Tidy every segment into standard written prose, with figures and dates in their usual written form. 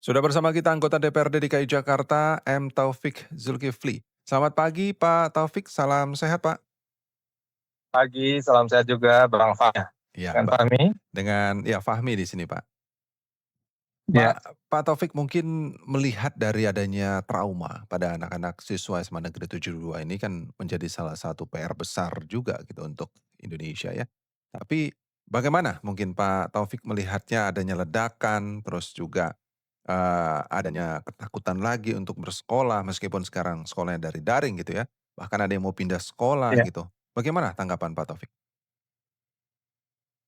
Sudah bersama kita anggota DPRD DKI Jakarta, M. Taufik Zulkifli. Selamat pagi Pak Taufik, salam sehat Pak. Pagi, salam sehat juga Bang Fahmi. Ya, Dengan Fahmi? dengan ya Fahmi di sini Pak. Ya, Pak Taufik mungkin melihat dari adanya trauma pada anak-anak siswa SMA Negeri 72 ini kan menjadi salah satu PR besar juga gitu untuk Indonesia ya. Tapi bagaimana mungkin Pak Taufik melihatnya adanya ledakan, terus juga adanya ketakutan lagi untuk bersekolah meskipun sekarang sekolahnya dari daring gitu ya. Bahkan ada yang mau pindah sekolah ya. gitu. Bagaimana tanggapan Pak Taufik?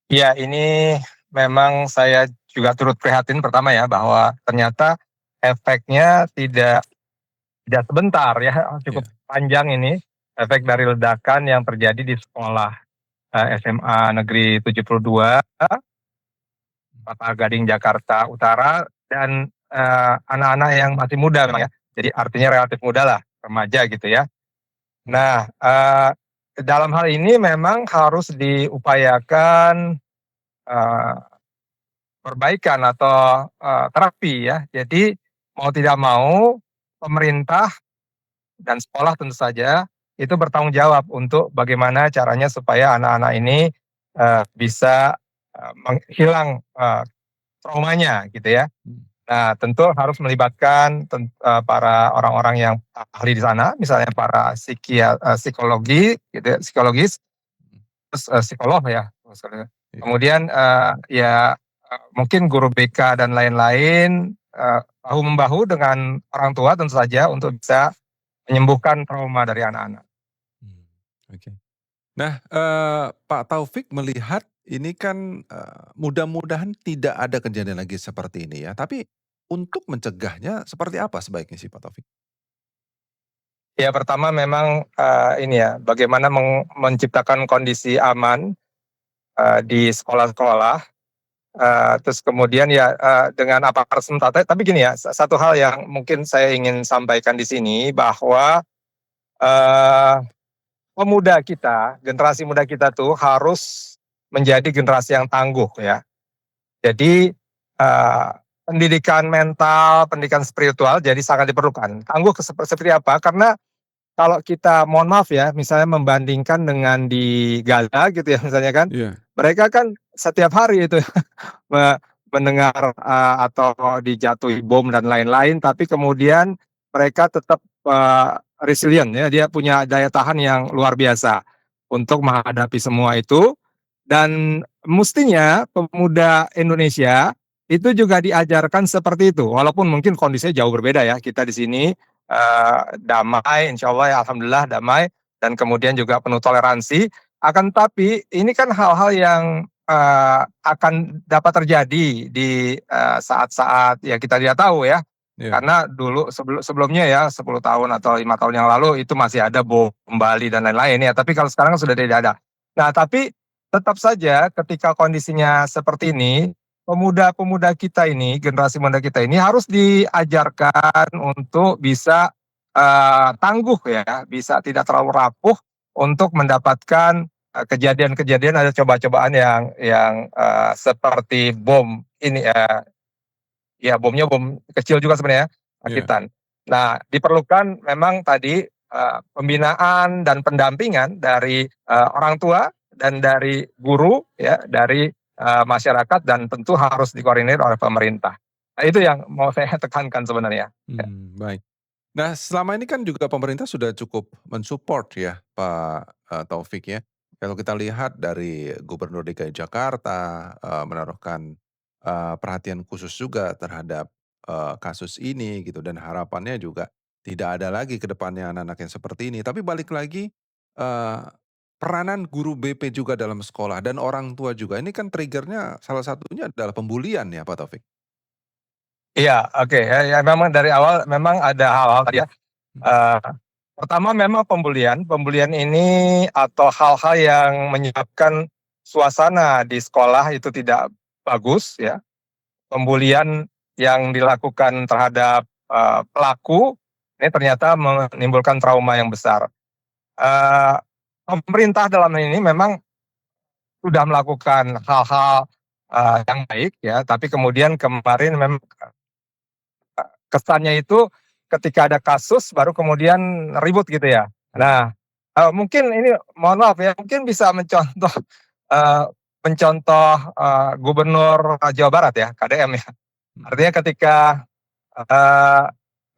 Ya, ini memang saya juga turut prihatin pertama ya bahwa ternyata efeknya tidak sebentar ya, cukup Iya. panjang ini efek dari ledakan yang terjadi di sekolah SMA Negeri 72 Kelapa Gading Jakarta Utara dan anak-anak yang masih muda memang ya. Jadi artinya relatif muda lah, remaja gitu ya. Nah, dalam hal ini memang harus diupayakan eee, perbaikan atau terapi ya. Jadi mau tidak mau pemerintah dan sekolah tentu saja itu bertanggung jawab untuk bagaimana caranya supaya anak-anak ini bisa menghilang traumanya gitu ya. Hmm. Nah, tentu harus melibatkan para orang-orang yang ahli di sana, misalnya para psikologi gitu ya, psikologis, terus psikolog ya, Iya. kemudian ya mungkin guru BK dan lain-lain bahu membahu dengan orang tua tentu saja untuk bisa menyembuhkan trauma dari anak-anak. Hmm, oke. Nah, Pak Taufik melihat ini kan, mudah-mudahan tidak ada kejadian lagi seperti ini ya, tapi untuk mencegahnya seperti apa sebaiknya sih Pak Taufik? Ya pertama memang ini ya, bagaimana menciptakan kondisi aman di sekolah-sekolah. Terus kemudian ya dengan apakah sementara, tapi gini ya, satu hal yang mungkin saya ingin sampaikan di sini bahwa eh, pemuda kita, generasi muda kita tuh harus menjadi generasi yang tangguh ya. Jadi pendidikan mental, pendidikan spiritual jadi sangat diperlukan. Tangguh seperti apa? Karena kalau kita mohon maaf ya, misalnya membandingkan dengan di Gaza gitu ya misalnya kan, Iya. mereka kan setiap hari itu mendengar atau dijatuhi bom dan lain-lain, tapi kemudian mereka tetap resilient ya, dia punya daya tahan yang luar biasa untuk menghadapi semua itu. Dan mestinya pemuda Indonesia itu juga diajarkan seperti itu, walaupun mungkin kondisinya jauh berbeda ya. Kita di sini damai, insya Allah ya, alhamdulillah damai, dan kemudian juga penuh toleransi. Akan tapi ini kan hal-hal yang akan dapat terjadi di saat-saat ya kita tidak tahu ya. Iya. Karena dulu sebelumnya ya 10 tahun atau 5 tahun yang lalu itu masih ada bom Bali dan lain-lain ya. Tapi kalau sekarang sudah tidak ada. Nah, tapi tetap saja ketika kondisinya seperti ini, pemuda-pemuda kita ini, generasi muda kita ini harus diajarkan untuk bisa tangguh ya, bisa tidak terlalu rapuh untuk mendapatkan kejadian-kejadian ada coba-cobaan yang seperti bom ini ya bomnya bom kecil juga sebenarnya Iya. rakitan. Nah, diperlukan memang tadi pembinaan dan pendampingan dari orang tua dan dari guru ya, dari masyarakat, dan tentu harus dikoordinir oleh pemerintah. Nah, itu yang mau saya tekankan sebenarnya. Ya. Baik. Nah, selama ini kan juga pemerintah sudah cukup mensupport ya, Pak, Taufik ya. Kalau kita lihat dari Gubernur DKI Jakarta, menaruhkan, perhatian khusus juga terhadap, kasus ini gitu dan harapannya juga tidak ada lagi ke depannya anak-anak yang seperti ini. Tapi balik lagi, eee, peranan guru BP juga dalam sekolah dan orang tua juga, ini kan trigger-nya salah satunya adalah pembulian ya, Pak Taufik? Iya, oke ya, ya memang dari awal memang ada hal-hal tadi ya. Mhm. Eh, Pertama memang pembulian ini atau hal-hal yang menyebabkan suasana di sekolah itu tidak bagus ya. Pembulian yang dilakukan terhadap pelaku ini ternyata menimbulkan trauma yang besar. Eh, Pemerintah dalam hal ini memang sudah melakukan hal-hal yang baik ya, tapi kemudian kemarin memang kesannya itu ketika ada kasus baru kemudian ribut gitu ya. Nah, mungkin ini mohon maaf ya, mungkin bisa mencontoh, eee, Gubernur Jawa Barat ya, KDM ya. Mhm. Artinya ketika, eee,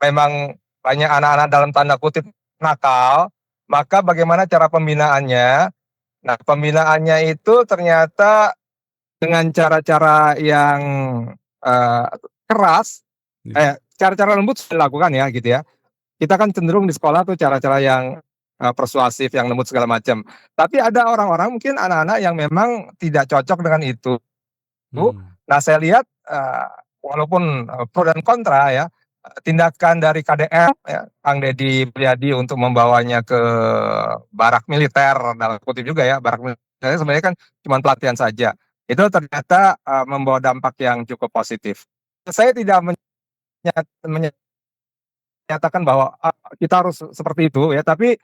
memang banyak anak-anak dalam tanda kutip nakal, maka bagaimana cara pembinaannya. Nah, pembinaannya itu ternyata dengan cara-cara yang, eee, keras, Iya. cara-cara lembut sudah dilakukan ya gitu ya. Kita kan cenderung di sekolah tuh cara-cara yang, persuasif, yang lembut segala macam. Tapi ada orang-orang mungkin anak-anak yang memang tidak cocok dengan itu. Mmm. Nah saya lihat, walaupun, pro dan kontra ya, tindakan dari KDM ya, Kang Deddy Mulyadi untuk membawanya ke barak militer, dalam kutip juga ya, barak militer sebenarnya kan cuman pelatihan saja. Itu ternyata, membawa dampak yang cukup positif. Saya tidak menyatakan bahwa, kita harus seperti itu ya, tapi,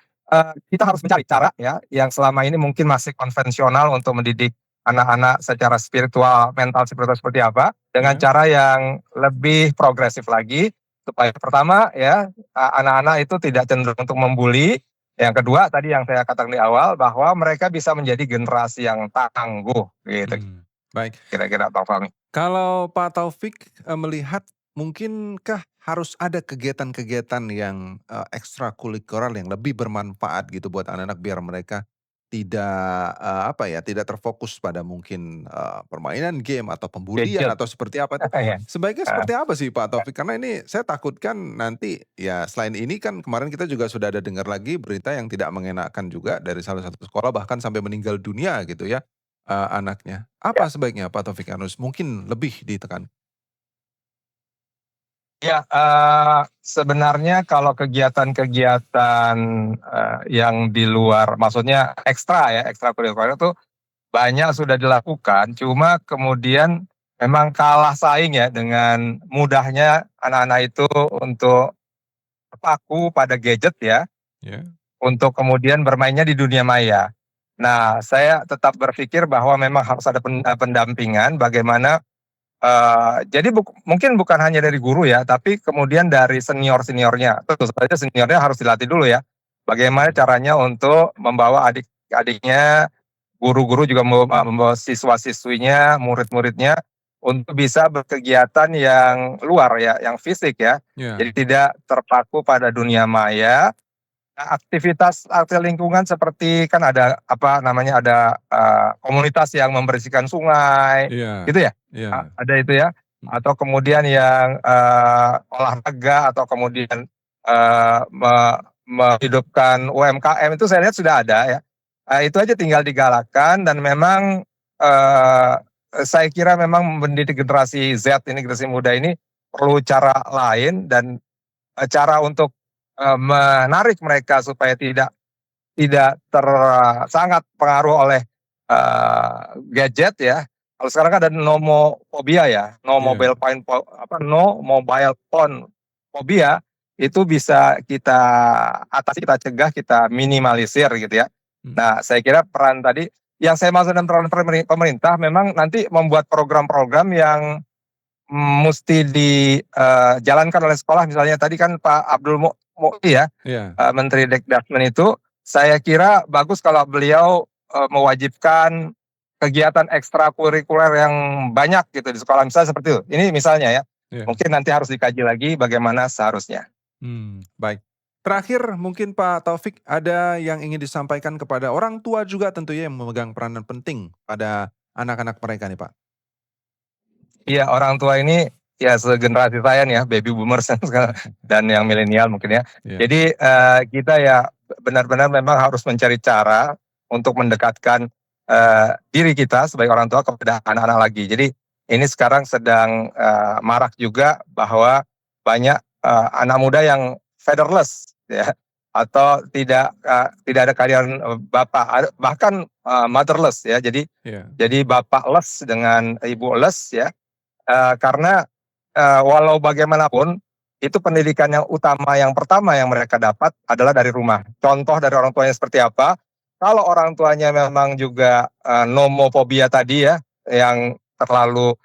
kita harus mencari cara ya, yang selama ini mungkin masih konvensional untuk mendidik anak-anak secara spiritual, mental spiritual seperti apa, dengan Iya. cara yang lebih progresif lagi, supaya pertama ya, anak-anak itu tidak cenderung untuk membuli, yang kedua tadi yang saya katakan di awal, bahwa mereka bisa menjadi generasi yang tangguh, gitu Baik. kira-kira Bang Fahmi. Kalau Pak Taufik, melihat mungkinkah harus ada kegiatan-kegiatan yang, ekstrakurikuler yang lebih bermanfaat gitu buat anak-anak biar mereka tidak, apa ya, tidak terfokus pada mungkin, permainan game atau pembulian Gadget, atau seperti apa itu, ya, sebaiknya heeh, seperti apa sih Pak Taufik? Karena ini saya takutkan nanti ya selain ini kan kemarin kita juga sudah ada dengar lagi berita yang tidak mengenakan juga dari salah satu sekolah bahkan sampai meninggal dunia gitu ya. Anaknya. Apa ya. sebaiknya Pak Taufik harus mungkin lebih ditekan? Ya, sebenarnya kalau kegiatan-kegiatan, yang di luar maksudnya ekstra ya, ekstrakurikuler itu banyak sudah dilakukan, cuma kemudian memang kalah saing ya dengan mudahnya anak-anak itu untuk terpaku pada gadget ya, Ya. untuk kemudian bermainnya di dunia maya. Nah, saya tetap berpikir bahwa memang harus ada pendampingan bagaimana. Jadi mungkin bukan hanya dari guru ya, tapi kemudian dari senior-seniornya. Tentu saja seniornya harus dilatih dulu ya. Bagaimana Mhm. caranya untuk membawa adik-adiknya, guru-guru juga membawa siswa-siswinya, murid-muridnya untuk bisa berkegiatan yang luar ya, yang fisik ya. Ya. Jadi tidak terpaku pada dunia maya. Nah, aktivitas lingkungan seperti kan ada apa namanya, ada, komunitas yang membersihkan sungai, Iya. gitu ya? Iya. Ada itu ya? Mhm. Atau kemudian yang, olahraga atau kemudian, menghidupkan UMKM itu saya lihat sudah ada ya. Itu aja tinggal digalakkan dan memang, eee, saya kira memang mendidik generasi Z ini, generasi muda ini perlu cara lain dan, cara untuk, menarik mereka supaya tidak sangat pengaruh oleh, gadget ya. Kalau sekarang kan ada nomophobia ya, Iya. no mobile phone phobia, itu bisa kita atasi, kita cegah, kita minimalisir gitu ya. Mhm. Nah, saya kira peran tadi yang saya maksud dengan peran pemerintah memang nanti membuat program-program yang musti dijalankan oleh sekolah, misalnya tadi kan Pak Abdul Mukhti ya, Iya. Menteri Dekdasmen itu, saya kira bagus kalau beliau, mewajibkan kegiatan ekstrakurikuler yang banyak gitu di sekolah, misalnya seperti itu. Ini misalnya ya, Iya. mungkin nanti harus dikaji lagi bagaimana seharusnya. Baik. Terakhir mungkin Pak Taufik ada yang ingin disampaikan kepada orang tua juga tentunya yang memegang peranan penting pada anak-anak mereka nih Pak? Iya, orang tua ini ya segenerasi saya nih ya, baby boomers dan yang milenial mungkin ya. Iya. Jadi, kita ya benar-benar memang harus mencari cara untuk mendekatkan, diri kita sebagai orang tua kepada anak-anak lagi. Jadi ini sekarang sedang, marak juga bahwa banyak, anak muda yang fatherless ya, atau tidak ada kehadiran, bapak, bahkan, motherless ya. Iya. Jadi bapak less dengan ibu less ya. Karena, walau bagaimanapun, itu pendidikan yang utama yang pertama yang mereka dapat adalah dari rumah. Contoh dari orang tuanya seperti apa, kalau orang tuanya memang juga, nomophobia tadi ya, yang terlalu,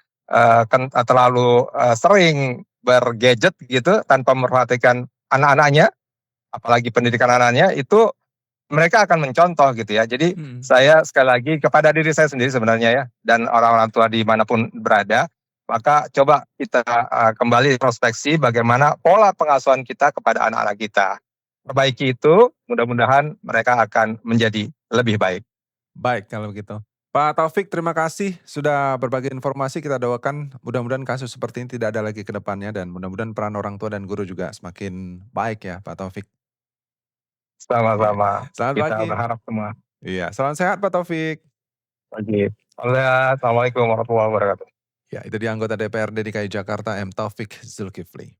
terlalu, sering bergadget gitu tanpa memperhatikan anak-anaknya, apalagi pendidikan anak-anaknya, itu mereka akan mencontoh gitu ya. Jadi Mhm. saya sekali lagi kepada diri saya sendiri sebenarnya ya, dan orang-orang tua dimanapun berada, maka coba kita kembali introspeksi bagaimana pola pengasuhan kita kepada anak-anak kita. Perbaiki itu, mudah-mudahan mereka akan menjadi lebih baik. Baik kalau begitu. Pak Taufik terima kasih sudah berbagi informasi, kita doakan mudah-mudahan kasus seperti ini tidak ada lagi ke depannya dan mudah-mudahan peran orang tua dan guru juga semakin baik ya Pak Taufik. Iya. Sama-sama, Selamat kita pagi. berharap semua. Iya, salam sehat Pak Taufik. Pagi. Assalamualaikum warahmatullahi wabarakatuh. Ya, itu dia anggota DPRD DKI Jakarta M. Taufik Zulkifli.